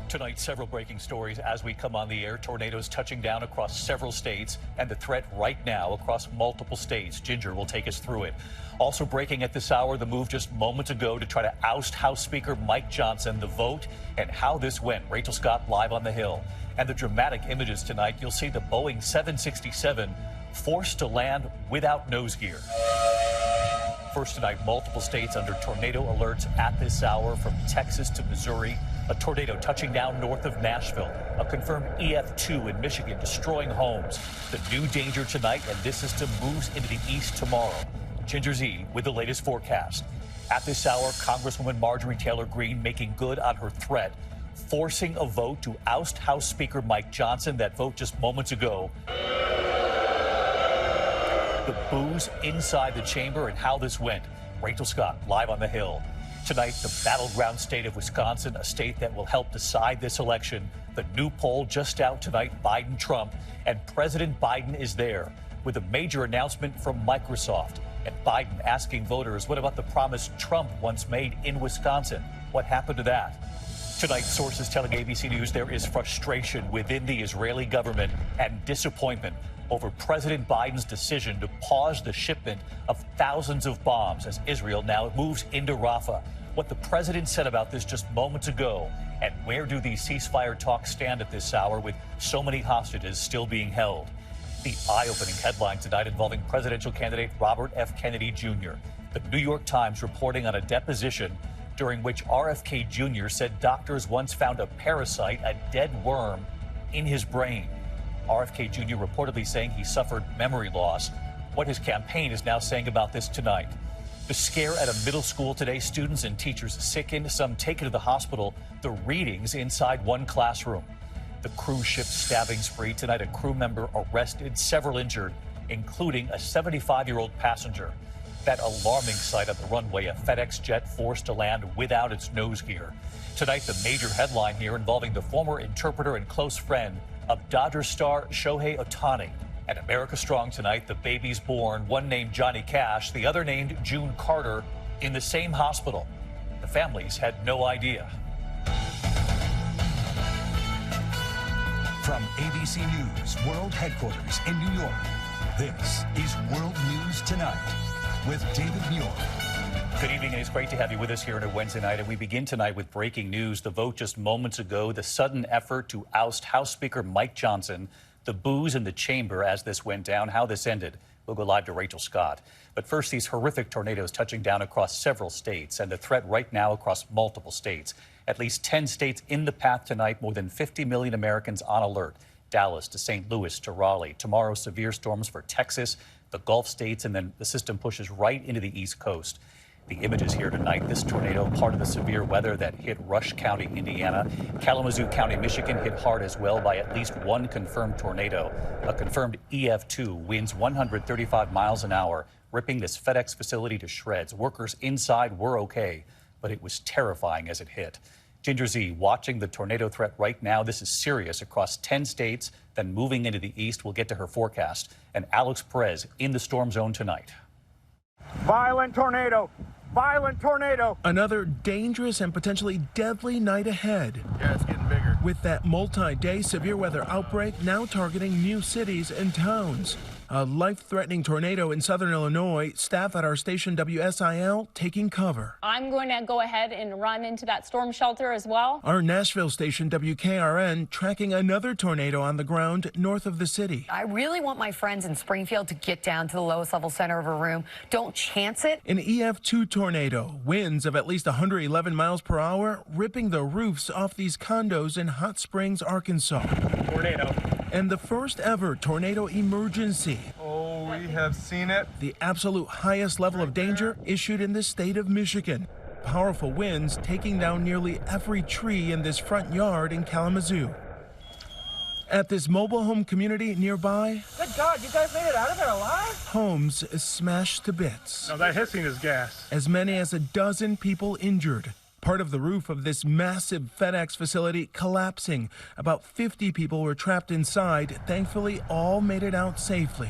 Tonight, several breaking stories as we come on the air. Tornadoes touching down across several states and the threat right now across multiple states. Ginger will take us through it. Also breaking at this hour, the move just moments ago to try to oust House Speaker Mike Johnson, the vote, and how this went. Rachel Scott live on the Hill. And the dramatic images tonight, you'll see the Boeing 767 forced to land without nose gear. First tonight, multiple states under tornado alerts at this hour, from Texas to Missouri. A tornado touching down north of Nashville. A confirmed EF2 in Michigan destroying homes. The new danger tonight, and this system moves into the east tomorrow. Ginger Z with the latest forecast. At this hour, Congresswoman Marjorie Taylor Greene making good on her threat, forcing a vote to oust House Speaker Mike Johnson. That vote just moments ago. The boos inside the chamber and how this went. Rachel Scott live on the Hill. Tonight, the battleground state of Wisconsin, a state that will help decide this election. The new poll just out tonight, Biden-Trump, and President Biden is there with a major announcement from Microsoft. And Biden asking voters, what about the promise Trump once made in Wisconsin? What happened to that? Tonight, sources telling ABC News there is frustration within the Israeli government and disappointment over President Biden's decision to pause the shipment of thousands of bombs as Israel now moves into Rafah. What the president said about this just moments ago, and where do these ceasefire talks stand at this hour with so many hostages still being held? The eye-opening headline tonight involving presidential candidate Robert F. Kennedy Jr. The New York Times reporting on a deposition during which RFK Jr. said doctors once found a parasite, a dead worm, in his brain. RFK Jr. reportedly saying he suffered memory loss. What his campaign is now saying about this tonight. The scare at a middle school today, students and teachers sickened, some taken to the hospital. The readings inside one classroom. The cruise ship stabbing spree tonight, a crew member arrested, several injured, including a 75-year-old passenger. That alarming sight on the runway, a FedEx jet forced to land without its nose gear. Tonight, the major headline here involving the former interpreter and close friend of Dodger star Shohei Ohtani. At America Strong tonight, the babies born, one named Johnny Cash, the other named June Carter, in the same hospital. The families had no idea. From ABC News World Headquarters in New York, this is World News Tonight with David Muir. Good evening, and it's great to have you with us here on a Wednesday night. And we begin tonight with breaking news. The vote just moments ago, the sudden effort to oust House Speaker Mike Johnson, the boos in the chamber as this went down, how this ended. We'll go live to Rachel Scott. But first, these horrific tornadoes touching down across several states, and the threat right now across multiple states. At least 10 states in the path tonight, more than 50 million Americans on alert. Dallas to St. Louis to Raleigh. Tomorrow, severe storms for Texas, the Gulf states, and then the system pushes right into the East Coast. The images here tonight, this tornado, part of the severe weather that hit Rush County, Indiana. Kalamazoo County, Michigan hit hard as well by at least one confirmed tornado. A confirmed EF2, winds 135 miles an hour, ripping this FedEx facility to shreds. Workers inside were okay, but it was terrifying as it hit. Ginger Z watching the tornado threat right now. This is serious across 10 states, then moving into the east. We'll get to her forecast. And Alex Perez in the storm zone tonight. Violent tornado. Violent tornado. Another dangerous and potentially deadly night ahead. Yeah, it's getting bigger. With that multi-day severe weather outbreak now targeting new cities and towns. A life-threatening tornado in southern Illinois. Staff at our station WSIL taking cover. I'm going to go ahead and run into that storm shelter as well. Our Nashville station WKRN tracking another tornado on the ground north of the city. I really want my friends in Springfield to get down to the lowest level center of a room. Don't chance it. An EF2 tornado, winds of at least 111 miles per hour, ripping the roofs off these condos in Hot Springs, Arkansas. Tornado. And the first ever tornado emergency. Oh, we have seen it. The absolute highest level of danger issued in the state of Michigan. Powerful winds taking down nearly every tree in this front yard in Kalamazoo. At this mobile home community nearby, Good God, you guys made it out of there alive? homes smashed to bits. No, that hissing is gas. As many as a dozen people injured. Part of the roof of this massive FedEx facility collapsing. About 50 people were trapped inside. Thankfully, all made it out safely.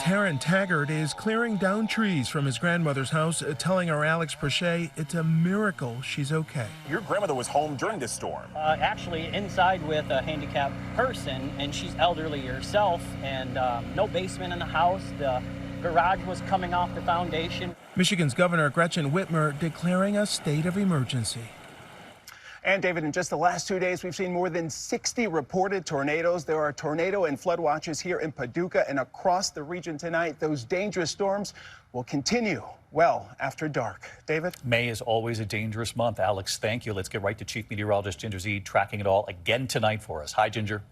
Taryn Taggart is clearing down trees from his grandmother's house, telling our Alex Prochet it's a miracle she's okay. Your grandmother was home during this storm. Actually inside with a handicapped person, and she's elderly herself, and no basement in the house. The garage was coming off the foundation. Michigan's Governor Gretchen Whitmer declaring a state of emergency. And David, in just the last 2 days, we've seen more than 60 reported tornadoes. There are tornado and flood watches here in Paducah and across the region tonight. Those dangerous storms will continue well after dark. David? May is always a dangerous month. Alex, thank you. Let's get right to Chief Meteorologist Ginger Zede tracking it all again tonight for us. Hi, Ginger.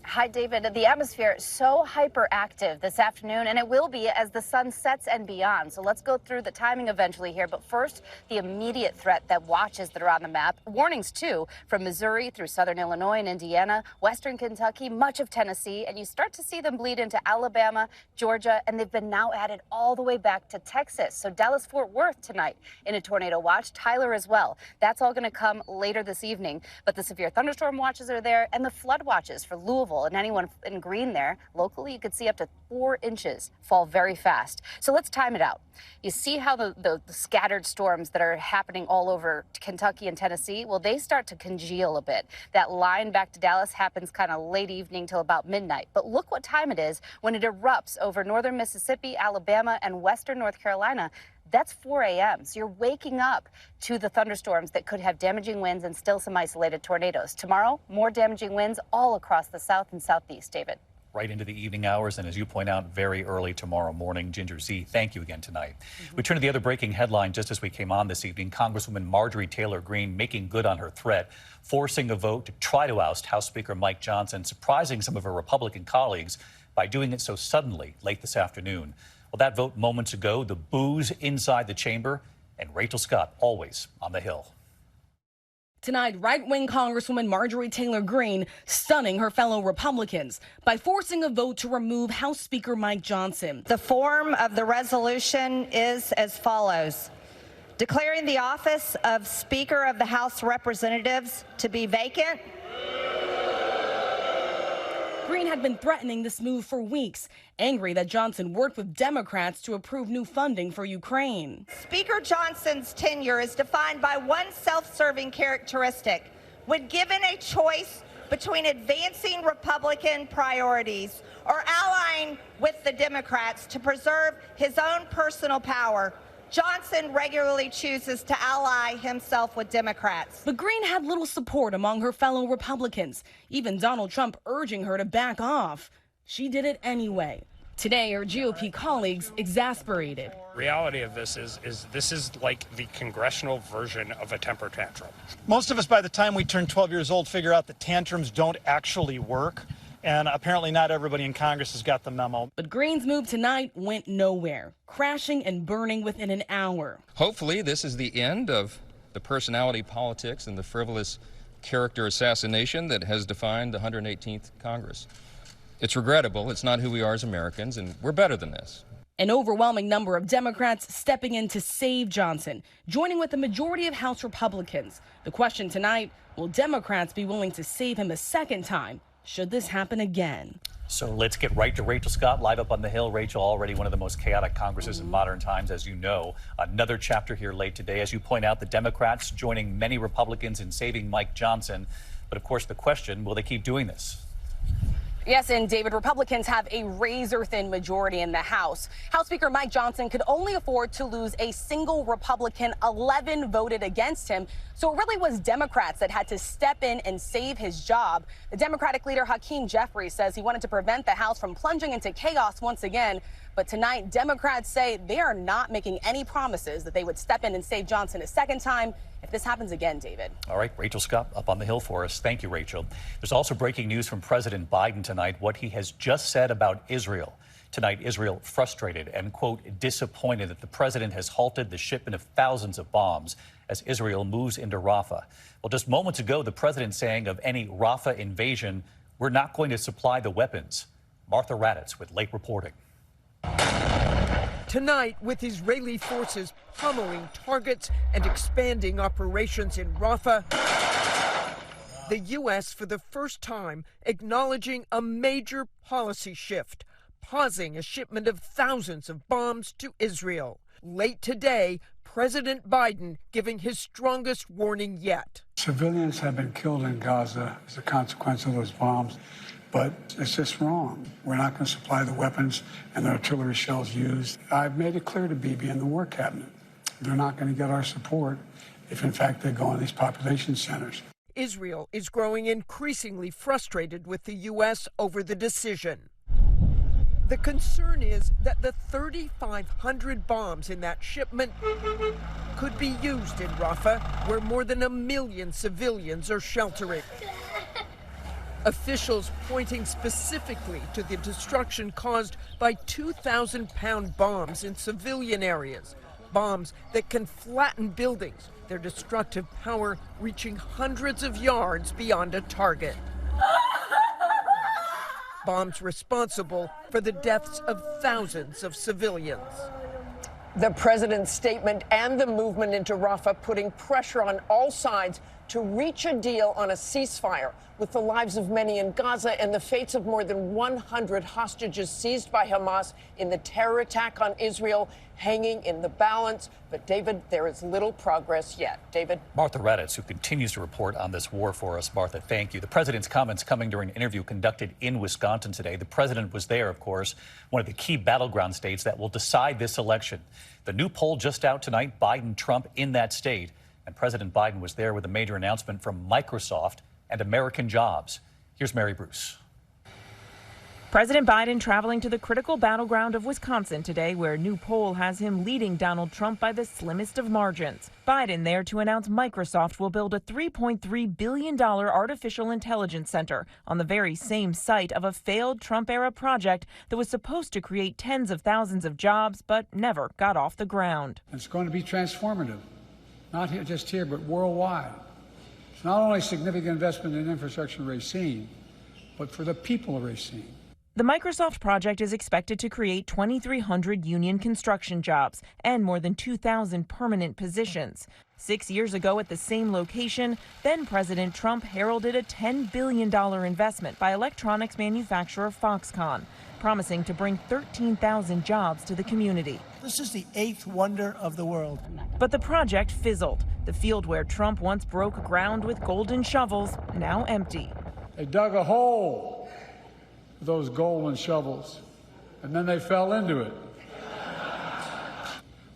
Hi, David. The atmosphere is so hyperactive this afternoon, and it will be as the sun sets and beyond. So let's go through the timing eventually here. But first, the immediate threat that watches that are on the map. Warnings, too, from Missouri through southern Illinois and Indiana, western Kentucky, much of Tennessee. And you start to see them bleed into Alabama, Georgia, and they've been now added all the way back to Texas. So Dallas-Fort Worth tonight in a tornado watch. Tyler as well. That's all going to come later this evening. But the severe thunderstorm watches are there, and the flood watches for Louisville and anyone in green there. Locally, you could see up to 4 inches fall very fast. So let's time it out. You see how the scattered storms that are happening all over Kentucky and Tennessee, well, they start to congeal a bit. That line back to Dallas happens kind of late evening till about midnight. But look what time it is when it erupts over northern Mississippi, Alabama, and western North Carolina. That's 4 a.m. So you're waking up to the thunderstorms that could have damaging winds and still some isolated tornadoes. Tomorrow, more damaging winds all across the south and southeast, David. Right into the evening hours, and as you point out, very early tomorrow morning. Ginger Z, thank you again tonight. We turn to the other breaking headline just as we came on this evening. Congresswoman Marjorie Taylor Greene making good on her threat, forcing a vote to try to oust House Speaker Mike Johnson, surprising some of her Republican colleagues by doing it so suddenly late this afternoon. Well, that vote moments ago, the boos inside the chamber, and Rachel Scott always on the Hill. Tonight, right-wing Congresswoman Marjorie Taylor Greene stunning her fellow Republicans by forcing a vote to remove House Speaker Mike Johnson. The form of the resolution is as follows. Declaring the office of Speaker of the House of Representatives to be vacant. Greene had been threatening this move for weeks, angry that Johnson worked with Democrats to approve new funding for Ukraine. Speaker Johnson's tenure is defined by one self-serving characteristic. When given a choice between advancing Republican priorities or allying with the Democrats to preserve his own personal power, Johnson regularly chooses to ally himself with Democrats. But Greene had little support among her fellow Republicans, even Donald Trump urging her to back off. She did it anyway. Today, her GOP colleagues exasperated. Reality of this is this is like the congressional version of a temper tantrum. Most of us, by the time we turn 12 years old, figure out that tantrums don't actually work. And apparently not everybody in Congress has got the memo. But Greene's move tonight went nowhere, crashing and burning within an hour. Hopefully this is the end of the personality politics and the frivolous character assassination that has defined the 118th Congress. It's regrettable. It's not who we are as Americans, and we're better than this. An overwhelming number of Democrats stepping in to save Johnson, joining with the majority of House Republicans. The question tonight, will Democrats be willing to save him a second time? Should this happen again? So let's get right to Rachel Scott, live up on the Hill. Rachel, already one of the most chaotic Congresses in modern times, as you know. Another chapter here late today. As you point out, the Democrats joining many Republicans in saving Mike Johnson. But of course, the question, will they keep doing this? Yes, and David, Republicans have a razor-thin majority in the House. House Speaker Mike Johnson could only afford to lose a single Republican. 11 voted against him. So it really was Democrats that had to step in and save his job. The Democratic leader Hakeem Jeffries says he wanted to prevent the House from plunging into chaos once again. But tonight, Democrats say they are not making any promises that they would step in and save Johnson a second time if this happens again, David. All right, Rachel Scott up on the Hill for us. Thank you, Rachel. There's also breaking news from President Biden tonight, what he has just said about Israel. Tonight, Israel frustrated and, quote, disappointed that the president has halted the shipment of thousands of bombs as Israel moves into Rafah. Well, just moments ago, the president saying of any Rafah invasion, we're not going to supply the weapons. Martha Raddatz with late reporting. Tonight, with Israeli forces pummeling targets and expanding operations in Rafah, the U.S. for the first time acknowledging a major policy shift, pausing a shipment of thousands of bombs to Israel. Late today, President Biden giving his strongest warning yet. Civilians have been killed in Gaza as a consequence of those bombs, but it's just wrong. We're not going to supply the weapons and the artillery shells used. I've made it clear to Bibi and the War Cabinet, they're not going to get our support if, in fact, they go in these population centers. Israel is growing increasingly frustrated with the U.S. over the decision. The concern is that the 3,500 bombs in that shipment could be used in Rafah, where more than 1 million civilians are sheltering. Officials pointing specifically to the destruction caused by 2,000-pound bombs in civilian areas, bombs that can flatten buildings, their destructive power reaching hundreds of yards beyond a target. Bombs responsible for the deaths of thousands of civilians. The president's statement and the movement into Rafah putting pressure on all sides to reach a deal on a ceasefire, with the lives of many in Gaza and the fates of more than 100 hostages seized by Hamas in the terror attack on Israel hanging in the balance. But, David, there is little progress yet. David? Martha Raddatz, who continues to report on this war for us. Martha, thank you. The president's comments coming during an interview conducted in Wisconsin today. The president was there, of course, one of the key battleground states that will decide this election. The new poll just out tonight, Biden-Trump in that state. And President Biden was there with a major announcement from Microsoft and American jobs. Here's Mary Bruce. President Biden traveling to the critical battleground of Wisconsin today, where a new poll has him leading Donald Trump by the slimmest of margins. Biden there to announce Microsoft will build a $3.3 billion artificial intelligence center on the very same site of a failed Trump-era project that was supposed to create tens of thousands of jobs, but never got off the ground. It's going to be transformative, not here, just here, but worldwide. It's not only significant investment in infrastructure of Racine, but for the people of Racine. The Microsoft project is expected to create 2,300 union construction jobs and more than 2,000 permanent positions. 6 years ago at the same location, then President Trump heralded a $10 billion investment by electronics manufacturer Foxconn, promising to bring 13,000 jobs to the community. This is the eighth wonder of the world. But the project fizzled. The field where Trump once broke ground with golden shovels, now empty. They dug a hole with those golden shovels, and then they fell into it.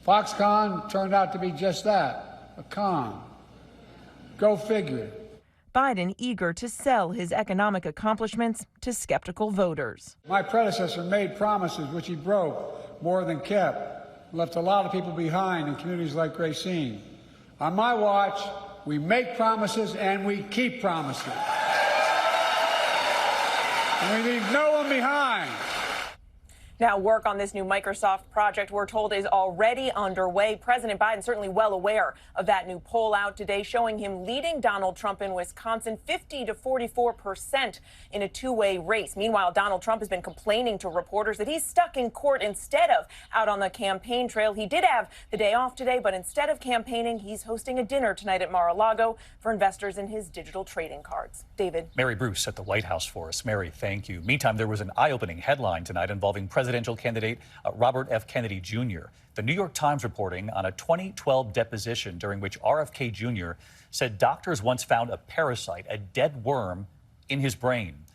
Foxconn turned out to be just that, a con. Go figure. Biden eager to sell his economic accomplishments to skeptical voters. My predecessor made promises which he broke more than kept, left a lot of people behind in communities like Racine. On my watch, we make promises and we keep promises. And we leave no one behind. Now, work on this new Microsoft project, we're told, is already underway. President Biden certainly well aware of that new poll out today, showing him leading Donald Trump in Wisconsin 50 to 44% in a two-way race. Meanwhile, Donald Trump has been complaining to reporters that he's stuck in court instead of out on the campaign trail. He did have the day off today, but instead of campaigning, he's hosting a dinner tonight at Mar-a-Lago for investors in his digital trading cards. David? Mary Bruce at the White House for us. Mary, thank you. Meantime, there was an eye-opening headline tonight involving presidential candidate Robert F. Kennedy Jr. The New York Times reporting on a 2012 deposition during which RFK Jr. said doctors once found a parasite, a dead worm, in his brain.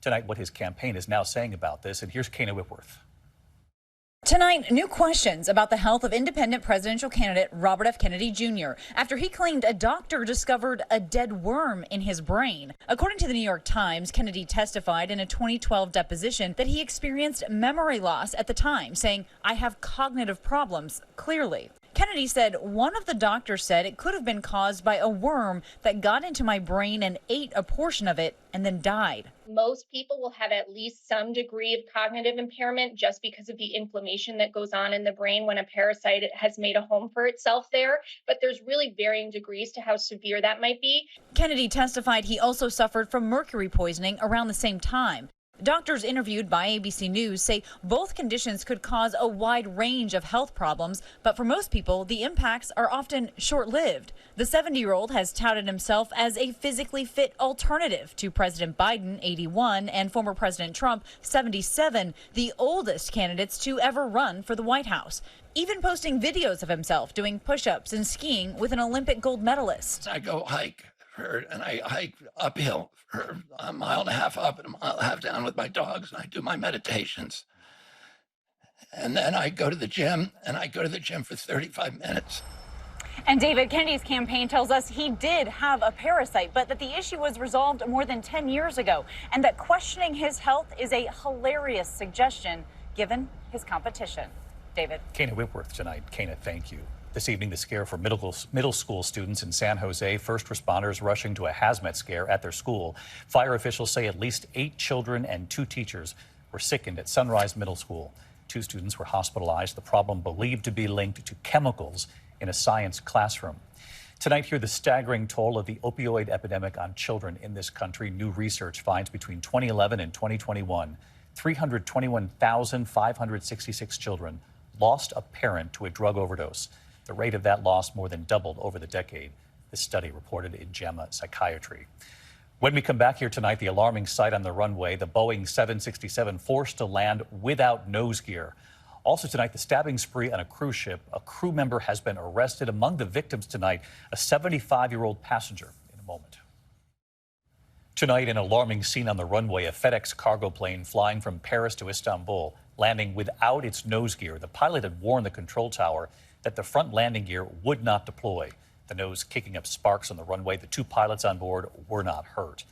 Tonight, what his campaign is now saying about this, and here's Kana Whitworth. Tonight, new questions about the health of independent presidential candidate Robert F. Kennedy Jr. after he claimed a doctor discovered a dead worm in his brain. According to the New York Times, Kennedy testified in a 2012 deposition that he experienced memory loss at the time, saying, "I have cognitive problems, clearly." Kennedy said one of the doctors said it could have been caused by a worm that got into my brain and ate a portion of it and then died. Most people will have at least some degree of cognitive impairment just because of the inflammation that goes on in the brain when a parasite has made a home for itself there. But there's really varying degrees to how severe that might be. Kennedy testified he also suffered from mercury poisoning around the same time. Doctors interviewed by ABC News say both conditions could cause a wide range of health problems, but for most people, the impacts are often short-lived. The 70-year-old has touted himself as a physically fit alternative to President Biden, 81, and former President Trump, 77, the oldest candidates to ever run for the White House. Even posting videos of himself doing push-ups and skiing with an Olympic gold medalist. I go hike, and I hike uphill for a mile and a half up and a mile and a half down with my dogs, and I do my meditations. And then I go to the gym, and I go to the gym for 35 minutes. And David, Kennedy's campaign tells us he did have a parasite, but that the issue was resolved more than 10 years ago, and that questioning his health is a hilarious suggestion given his competition. David. Kana Whitworth tonight. Kana, thank you. This evening, the scare for middle school students in San Jose. First responders rushing to a hazmat scare at their school. Fire officials say at least 8 children and 2 teachers were sickened at Sunrise Middle School. 2 students were hospitalized. The problem believed to be linked to chemicals in a science classroom. Tonight, hear the staggering toll of the opioid epidemic on children in this country. New research finds between 2011 and 2021, 321,566 children lost a parent to a drug overdose. The rate of that loss more than doubled over the decade. This study reported in JAMA Psychiatry. When we come back here tonight, the alarming sight on the runway, the Boeing 767 forced to land without nose gear. Also tonight, the stabbing spree on a cruise ship. A crew member has been arrested. Among the victims tonight, a 75-year-old passenger. In a moment. Tonight, an alarming scene on the runway, a FedEx cargo plane flying from Paris to Istanbul, landing without its nose gear. The pilot had warned the control tower that the front landing gear would not deploy. The nose kicking up sparks on the runway. The 2 pilots on board were not hurt.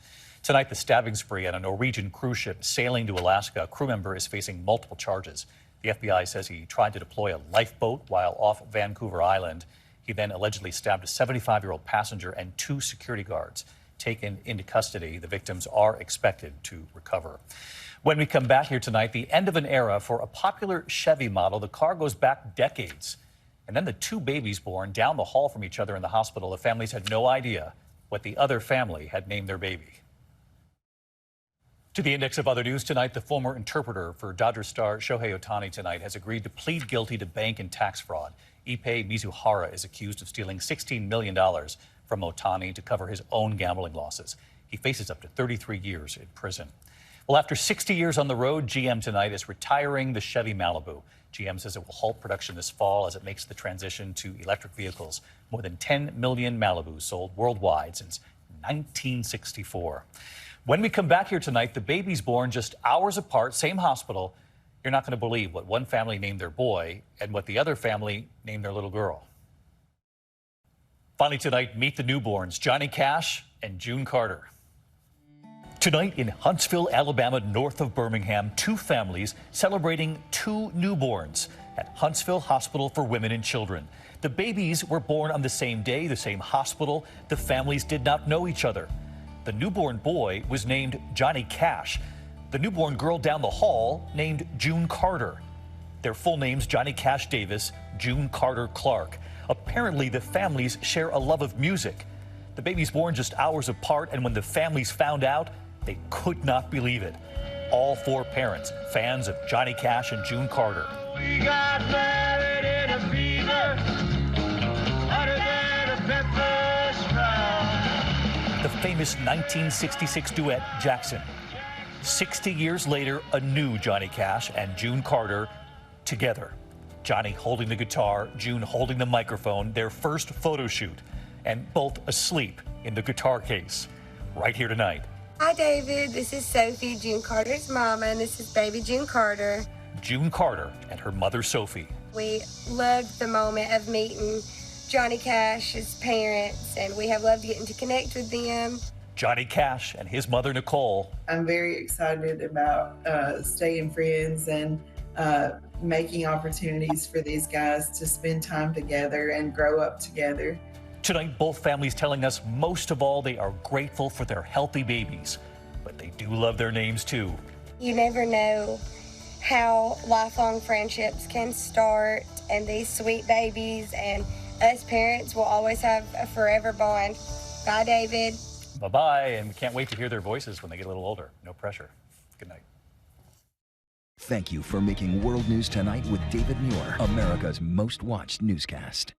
Tonight, the stabbing spree on a Norwegian cruise ship sailing to Alaska. A crew member is facing multiple charges. The FBI says he tried to deploy a lifeboat while off Vancouver Island. He then allegedly stabbed a 75-year-old passenger and 2 security guards. Taken into custody, the victims are expected to recover. When we come back here tonight, the end of an era for a popular Chevy model. The car goes back decades. And then the 2 babies born down the hall from each other in the hospital. The families had no idea what the other family had named their baby. To the index of other news tonight, the former interpreter for Dodger star Shohei Ohtani tonight has agreed to plead guilty to bank and tax fraud. Ippei Mizuhara is accused of stealing $16 million from Ohtani to cover his own gambling losses. He faces up to 33 years in prison. Well, after 60 years on the road, GM tonight is retiring the Chevy Malibu. GM says it will halt production this fall as it makes the transition to electric vehicles. More than 10 million Malibus sold worldwide since 1964. When we come back here tonight, the babies born just hours apart, same hospital. You're not going to believe what one family named their boy and what the other family named their little girl. Finally tonight, meet the newborns, Johnny Cash and June Carter. Tonight in Huntsville, Alabama, north of Birmingham, 2 families celebrating 2 newborns at Huntsville Hospital for Women and Children. The babies were born on the same day, the same hospital. The families did not know each other. The newborn boy was named Johnny Cash. The newborn girl down the hall named June Carter. Their full names, Johnny Cash Davis, June Carter Clark. Apparently, the families share a love of music. The babies born just hours apart, and when the families found out, they could not believe it. All 4 parents, fans of Johnny Cash and June Carter. We got married in a fever, hotter than a pepper sprout. The famous 1966 duet, Jackson. 60 years later, a new Johnny Cash and June Carter together. Johnny holding the guitar, June holding the microphone, their first photo shoot, and both asleep in the guitar case. Right here tonight. Hi, David. This is Sophie, June Carter's mama, and this is baby June Carter. June Carter and her mother, Sophie. We loved the moment of meeting Johnny Cash's parents, and we have loved getting to connect with them. Johnny Cash and his mother, Nicole. I'm very excited about staying friends and making opportunities for these guys to spend time together and grow up together. Tonight, both families telling us most of all they are grateful for their healthy babies, but they do love their names too. You never know how lifelong friendships can start, and these sweet babies and us parents will always have a forever bond. Bye, David. Bye-bye, and we can't wait to hear their voices when they get a little older. No pressure. Good night. Thank you for making World News Tonight with David Muir America's most watched newscast.